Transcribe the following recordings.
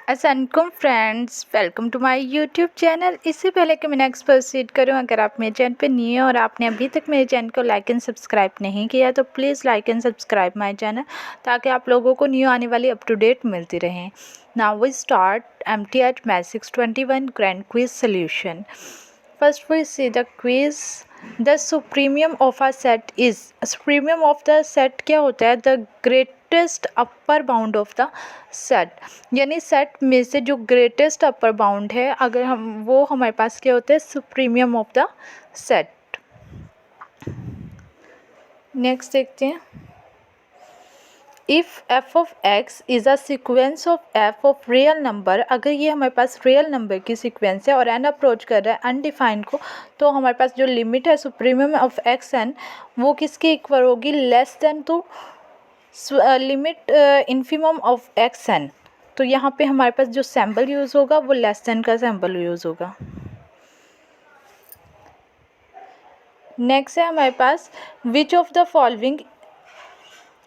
अस्सलामुअलैकुम friends, welcome to my YouTube channel. इससे पहले कि मैं नेक्स्ट प्रोसीड करूं, अगर आप मेरे चैनल पे न्यू हैं और आपने अभी तक मेरे चैनल को लाइक एंड सब्सक्राइब नहीं किया तो please like and subscribe my channel, ताकि आप लोगों को न्यू आने वाली अप टू डेट मिलती रहें। Now we start MTH Math 621 Grand Quiz Solution. First we see the quiz. The supremum of a set is, supremum of the set क्या होता है? The greatest upper bound of the set, यानी set में से जो greatest upper bound है, अगर हम वो हमारे पास क्या होता है? सुप्रीमियम ऑफ द सेट। नेक्स्ट देखते हैं, if F of x is a sequence of F of real number, अगर ये हमारे पास रियल नंबर की सीक्वेंस है और एन अप्रोच कर रहा है अनडिफाइंड को, तो हमारे पास जो लिमिट है सुप्रीमियम ऑफ एक्स एन वो किसके इक्वल होगी? Less than to limit infimum of x n. तो यहाँ पे हमारे पास जो सैम्पल यूज़ होगा वो लेस देन का सैम्पल यूज़ होगा। नेक्स्ट है हमारे पास, which of the following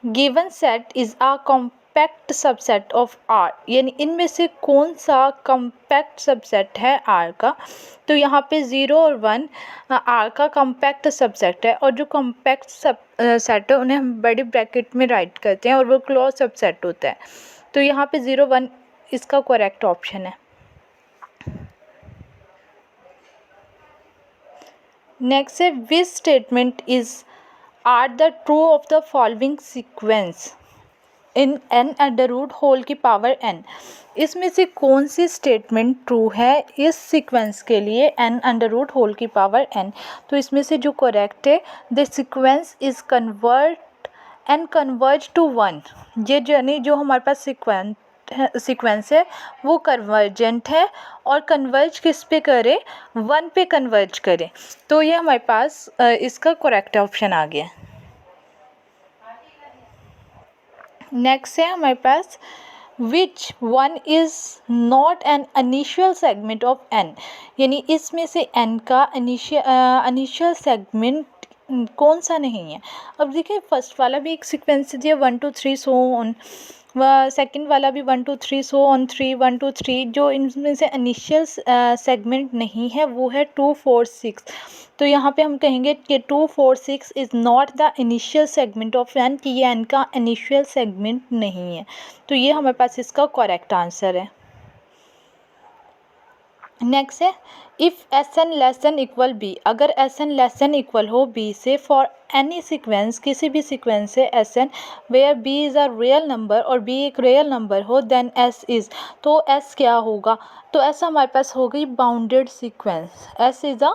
given set is a compact subset of R, यानी इनमें से कौन सा कॉम्पैक्ट सबसेट है आर का? तो यहाँ पे 0 और 1 आर का कॉम्पैक्ट सबसेट है, और जो कॉम्पैक्ट सेट है उन्हें हम बड़ी ब्रैकेट में राइट करते हैं और वो क्लोज सबसेट होता है। तो यहाँ पे 0 1 इसका करेक्ट ऑप्शन है। नेक्स्ट है, which statement is are the true of the following sequence in n under root whole की पावर एन, इसमें से कौन सी स्टेटमेंट ट्रू है इस सीक्वेंस के लिए एन अंडर रूट होल की पावर एन? तो इसमें से जो करेक्ट है, the sequence is convert and converge to 1, ये यानी जो हमारे पास सीक्वेंस है वो कन्वर्जेंट है, और कन्वर्ज किस पे करे? 1 पे कन्वर्ज करे। तो ये हमारे पास इसका करेक्ट ऑप्शन आ गया। नेक्स्ट है हमारे पास, which one is not an initial segment of N, यानी इसमें से एन का इनिशियल सेगमेंट कौन सा नहीं है? अब देखिए, फर्स्ट वाला भी एक सीक्वेंस दिया 1 2 3 सो ऑन, सेकंड वाला भी 1 2 3 सो ऑन 3 1 2 3, जो इनमें से इनिशियल सेगमेंट नहीं है वो है 2 4 6। तो यहाँ पे हम कहेंगे कि 2 4 6 is not the initial segment of n, कि ये एन का इनिशियल सेगमेंट नहीं है। तो ये हमारे पास इसका करेक्ट आंसर है। नेक्स्ट है, if S N less than equal B, अगर S N less than equal हो बी से फॉर एनी सीक्वेंस, किसी भी सीक्वेंस से S N where B is a real number और बी एक रियल नंबर हो, देन एस इज़, तो एस क्या होगा? तो एस हमारे पास हो गई bounded sequence, S is a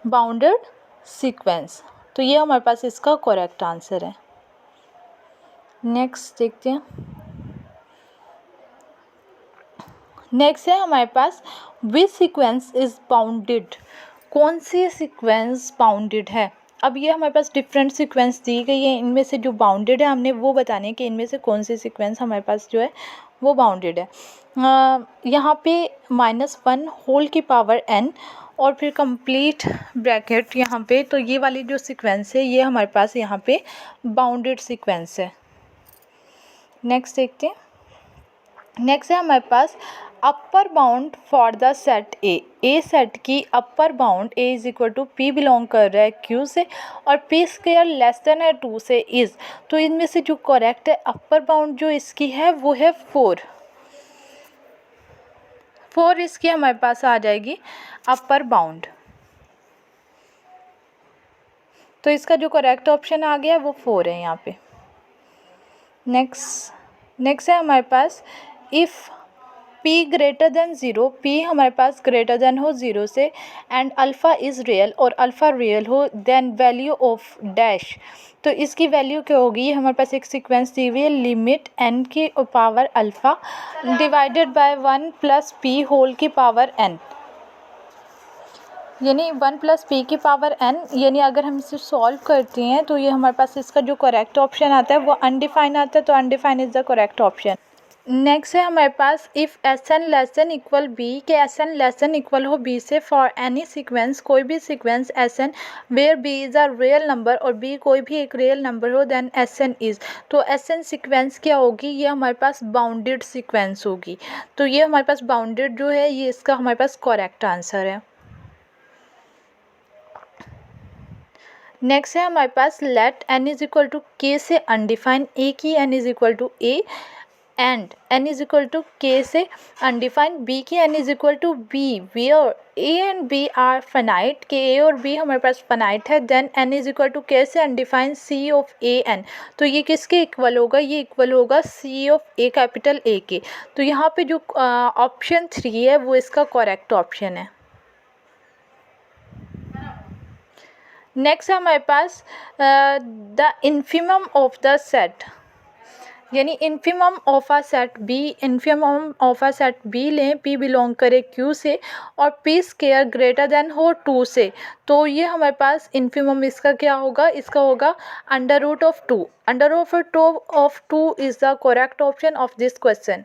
bounded sequence. तो ये हमारे पास इसका करेक्ट आंसर है। नेक्स्ट देखते हैं, नेक्स्ट है हमारे पास, विच सीक्वेंस इज़ बाउंडेड, कौन सी सीक्वेंस बाउंडेड है? अब ये हमारे पास डिफरेंट सीक्वेंस दी गई है, इनमें से जो बाउंडेड है हमने वो बताने हैं कि इनमें से कौन सी सीक्वेंस हमारे पास जो है वो बाउंडेड है। यहाँ पे -1 होल की पावर n और फिर कंप्लीट ब्रैकेट यहाँ पे, तो ये वाली जो सीक्वेंस है ये हमारे पास यहाँ पे बाउंडेड सीक्वेंस है। नेक्स्ट देखते हैं, नेक्स्ट है हमारे पास, upper bound for the set A set की upper bound A is equal to P belong कर रहा है क्यू से, और पी स्क्वायर लेस देन है 2 से इज़। तो इनमें से जो करेक्ट है अपर बाउंड जो इसकी है वो है 4 इसकी हमारे पास आ जाएगी अपर बाउंड। तो इसका जो करेक्ट ऑप्शन आ गया वो 4 है यहाँ पे। नेक्स्ट है हमारे पास, if p greater than 0, p हमारे पास ग्रेटर देन हो 0 से, एंड अल्फ़ा इज़ रियल और अल्फ़ा रियल हो, देन वैल्यू ऑफ डैश, तो इसकी वैल्यू क्या होगी? ये हमारे पास एक सीक्वेंस दी हुई है, लिमिट n की power alpha divided by 1 + p whole की पावर n, यानी 1 + p की पावर n, यानी अगर हम इसे सॉल्व करते हैं तो ये हमारे पास इसका जो करेक्ट ऑप्शन आता है वो अनडिफाइन आता है, तो undefine is the correct option. Next है हमारे पास if S N less than equal B के S N less than equal हो बी से फॉर एनी सीक्वेंस, कोई भी sequence S N where B is a real number और B कोई भी एक रियल नंबर हो देन एस एन इज़, तो एस एन सीक्वेंस क्या होगी, ये हमारे पास बाउंडेड सीक्वेंस होगी। तो ये हमारे पास बाउंडेड जो है ये इसका हमारे पास करेक्ट आंसर है। नेक्स्ट है हमारे पास let N is equal to K से अनडिफाइन ए की N is equal to A and N is equal to K से अनडिफाइंड बी की N is equal to B where A and B are finite, के A और B हमारे पास finite है, then N is equal to K से undefined C of A N, तो ये किसके इक्वल होगा, ये इक्वल होगा सी ऑफ ए कैपिटल ए के। तो यहाँ पे जो ऑप्शन 3 है वो इसका करेक्ट ऑप्शन है। नेक्स्ट है हमारे पास the infimum of the set, यानी infimum of a set B, infimum of a set B लें, पी बिलोंग करे क्यू से और पी स्केयर ग्रेटर देन हो 2 से, तो ये हमारे पास इन्फिमम इसका क्या होगा, इसका होगा under root of 2। Under root of 2 is the correct option of this question.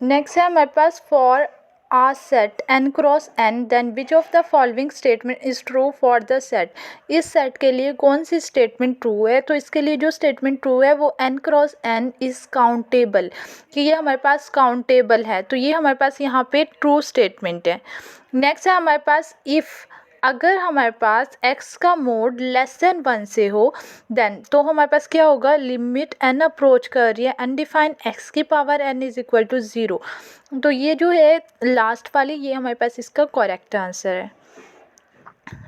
Next है हमारे पास for a set n cross n then which of the following statement is true for the set, इस set के लिए कौन सी statement true है, तो इसके लिए जो स्टेटमेंट ट्रू है वो n cross n is countable, कि ये हमारे पास काउंटेबल है, तो ये हमारे पास यहाँ पे ट्रू स्टेटमेंट है। नेक्स्ट है हमारे पास इफ़, अगर हमारे पास x का मोड लेस देन 1 से हो देन, तो हमारे पास क्या होगा, लिमिट n अप्रोच कर रही है अनडिफाइंड x की power n is equal to 0, तो ये जो है लास्ट वाली ये हमारे पास इसका करेक्ट आंसर है।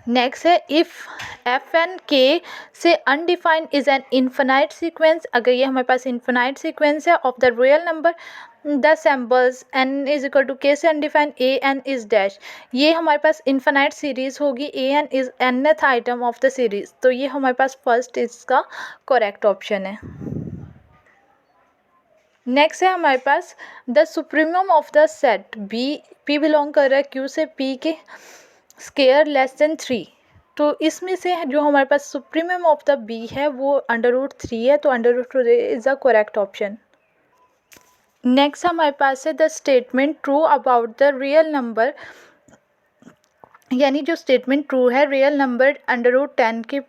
नेक्स्ट है इफ़ एफ एन के से undefined is an infinite sequence, अगर ये हमारे पास इन्फिनाइट सीक्वेंस है of the real number the samples N is equal to K से undefined A N is dash, ये हमारे पास इन्फिनाइट सीरीज़ होगी, A N is nth item of the series, तो ये हमारे पास फर्स्ट इसका करेक्ट ऑप्शन है। नेक्स्ट है हमारे पास the supremum of the set B, P belong कर रहा है क्यू से, पी के स्केयर लेस देन 3, तो इसमें से जो हमारे पास सुप्रीमम ऑफ द बी है वो अंडर रूट 3 है, तो under root 3 is the correct option. Next हमारे पास है the statement true about the real number, यानी जो स्टेटमेंट ट्रू है रियल नंबर अंडर रूट 10 की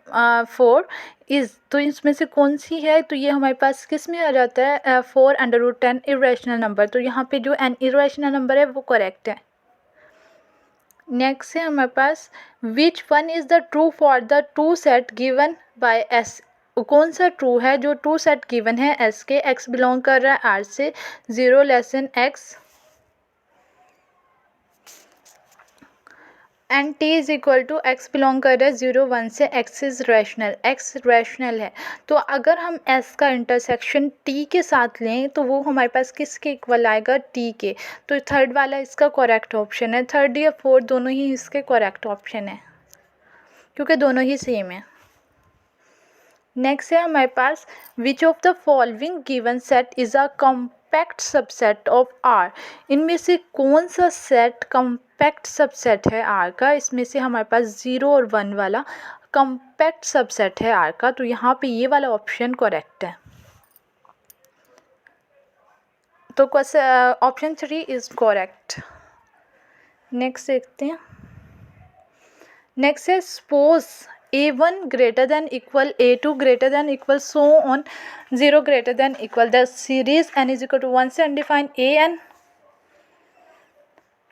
4 इज़, तो इसमें से कौन सी है, तो ये हमारे पास किस में आ जाता है 4 अंडर रूट 10 इरेशनल नंबर, तो यहाँ पे जो एन इरेशनल नंबर है वो करेक्ट है। नेक्स्ट है हमारे पास which one is the true for the two set given by S, कौन सा ट्रू है जो टू सेट गिवन है एस के, एक्स बिलोंग कर रहा है आर से, 0 less than X and T is equal to X belong कर रहा है 0 1 से, X is rational, X rational है, तो अगर हम एस का इंटरसेक्शन टी के साथ लें तो वो हमारे पास किसके इक्वल आएगा, टी के, तो थर्ड वाला इसका करेक्ट ऑप्शन है, थर्ड या फोर्थ दोनों ही इसके करेक्ट ऑप्शन है क्योंकि दोनों ही सेम है। नेक्स्ट है हमारे पास which of the following given set is a compact subset of R, इनमें से कौन सा सेट कॉम्पैक्ट सबसेट है आर का, इसमें से हमारे पास 0 और 1 वाला कॉम्पैक्ट सबसेट है आर का, तो यहाँ पे ये वाला ऑप्शन करेक्ट है, तो ऑप्शन 3 इज़ करेक्ट। नेक्स्ट देखते हैं। नेक्स्ट है suppose a1 greater than equal a2 greater than equal so on 0 greater than equal the series n is equal to 1 से undefined a n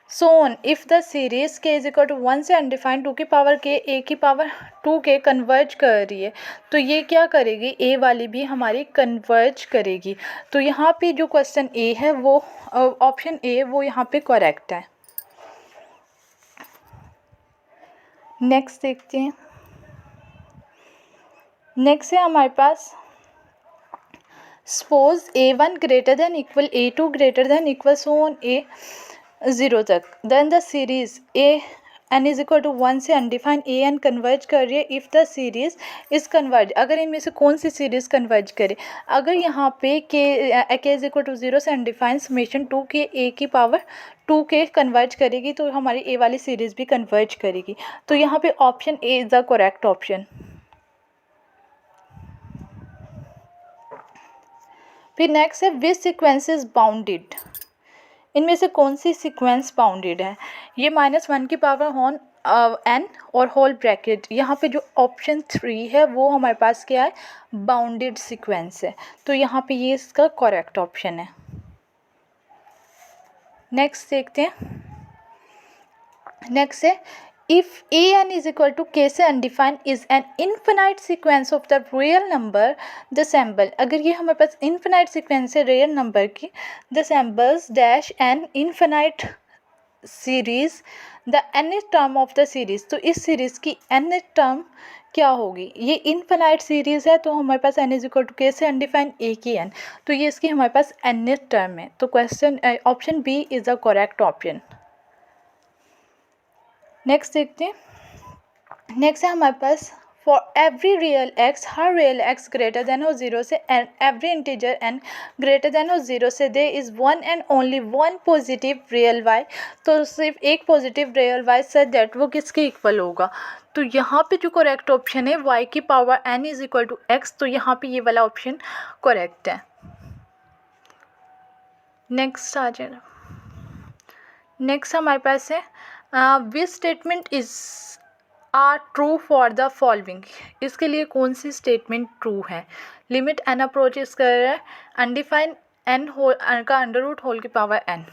so on if the series k is equal to 1 से undefined 2 की power k a की power 2 के converge कर रही है, तो ये क्या करेगी, a वाली भी हमारी कन्वर्ज करेगी, तो यहाँ पे जो क्वेश्चन a है वो ऑप्शन a वो यहाँ पे करेक्ट है। नेक्स्ट देखते हैं। नेक्स्ट है हमारे पास suppose a1 greater than equal a2 greater than equal so on a 0 तक, then the series a n is equal to 1 से अनडिफाइंड a n कन्वर्ज कर रही है if the series is converge, अगर इनमें से कौन सी सीरीज़ कन्वर्ज करे, अगर यहाँ पे k इज इक्वल टू 0 से अनडिफाइंड समेशन 2 के a की पावर 2 के कन्वर्ज करेगी, तो हमारी a वाली सीरीज़ भी कन्वर्ज करेगी, तो यहाँ पे option a is the correct option. फिर नेक्स्ट है विच सीक्वेंस इज बाउंडेड, इनमें से कौन सी सीक्वेंस बाउंडेड है। ये -1 की पावर ऑन n और होल ब्रैकेट, यहाँ पे जो ऑप्शन 3 है वो हमारे पास क्या है, बाउंडेड सीक्वेंस है, तो यहाँ पे ये इसका करेक्ट ऑप्शन है। नेक्स्ट देखते हैं। नेक्स्ट है if an is equal to k से undefined is an infinite sequence of the real number the symbol, अगर ये हमारे पास इनफिनाइट सीक्वेंस है रियल नंबर की, the symbols dash an infinite series the nth term of the series, तो इस series की nth टर्म क्या होगी। ये इनफिनाइट सीरीज है तो हमारे पास n is equal to k से अनडिफाइंड a की n, तो ये इसकी हमारे पास nth टर्म है, तो question option B is the correct option. Next देखते हैं। नेक्स्ट है हमारे पास फॉर एवरी रियल एक्स, हर रियल एक्स ग्रेटर देन हो 0 से and every integer N greater than हो 0 से there is one and only one positive real Y, तो सिर्फ एक positive real Y such that वो किसके इक्वल होगा। तो यहाँ पे जो करेक्ट ऑप्शन है y की power n is equal to x, तो यहाँ पे ये वाला ऑप्शन करेक्ट है। नेक्स्ट आ जाए। नेक्स्ट हमारे पास है which statement is are true for the following, इसके लिए कौन सी स्टेटमेंट ट्रू है। लिमिट एन अप्रोच इस कर अनडिफाइंड एन होल का अंडर रूट होल की पावर n,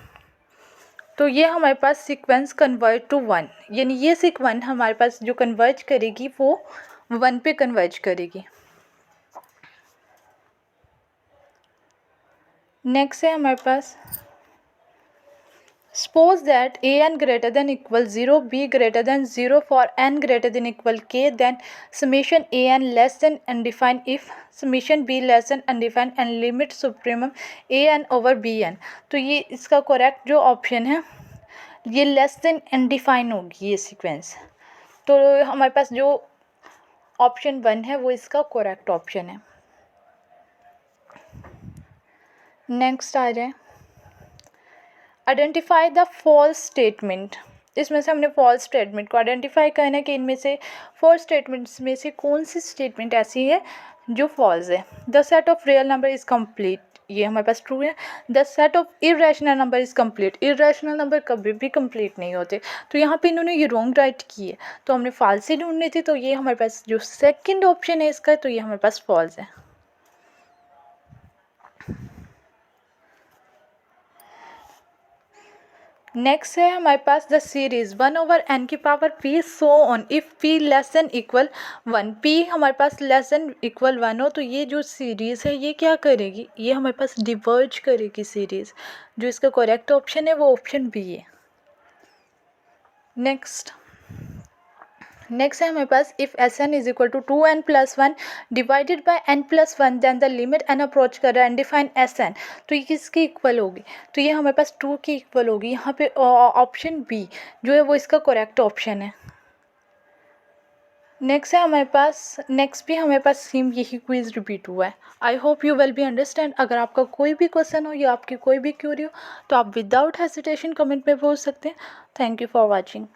तो ये हमारे पास सीक्वेंस कन्वर्ज टू 1, यानी ये सीक्वेंस हमारे पास जो कन्वर्ज करेगी वो 1 पे कन्वर्ज करेगी। नेक्स्ट है हमारे पास suppose that an greater than equal 0, b greater than 0 for n greater than equal k, then summation an less than undefined if summation b less than undefined and limit supremum an over bn, तो ये इसका correct जो option है ये less than undefine होगी ये sequence, तो हमारे पास जो ऑप्शन 1 है वो इसका करेक्ट ऑप्शन है। नेक्स्ट आ जाए आइडेंटिफाई द फॉल्स स्टेटमेंट, इसमें से हमने फॉल्स स्टेटमेंट को आइडेंटिफाई करना है कि इनमें से 4 स्टेटमेंट्स में से कौन सी स्टेटमेंट ऐसी है जो फॉल्स है। The set of real number is complete, ये हमारे पास ट्रू है। The set of irrational number is complete, irrational number कभी भी कंप्लीट नहीं होते, तो यहाँ पे इन्होंने ये रॉन्ग राइट की है, तो हमने फॉल्स ही ढूंढनी थी, तो ये हमारे पास जो सेकेंड ऑप्शन है इसका, तो ये हमारे पास फॉल्स है। नेक्स्ट है हमारे पास द सीरीज 1 ओवर n की power p so on if p less than equal 1, p हमारे पास लेस देन इक्वल 1 हो, तो ये जो सीरीज़ है ये क्या करेगी, ये हमारे पास डिवर्ज करेगी सीरीज़, जो इसका करेक्ट ऑप्शन है वो ऑप्शन बी है। नेक्स्ट है हमारे पास if S N is equal to 2n+1 divided by n+1 then the limit N approach कर रहा है अनडिफाइंड एस एन, तो ये किसकी इक्वल होगी, तो ये हमारे पास 2 की इक्वल होगी, यहाँ पे ऑप्शन बी जो है वो इसका करेक्ट ऑप्शन है। नेक्स्ट है हमारे पास, नेक्स्ट भी हमारे पास सेम यही क्विज रिपीट हुआ है। I hope you will be understand. अगर आपका कोई भी क्वेश्चन हो या आपकी कोई भी क्यूरी हो तो आप विदाउट हेजिटेशन कमेंट में पूछ सकते हैं। Thank you for watching.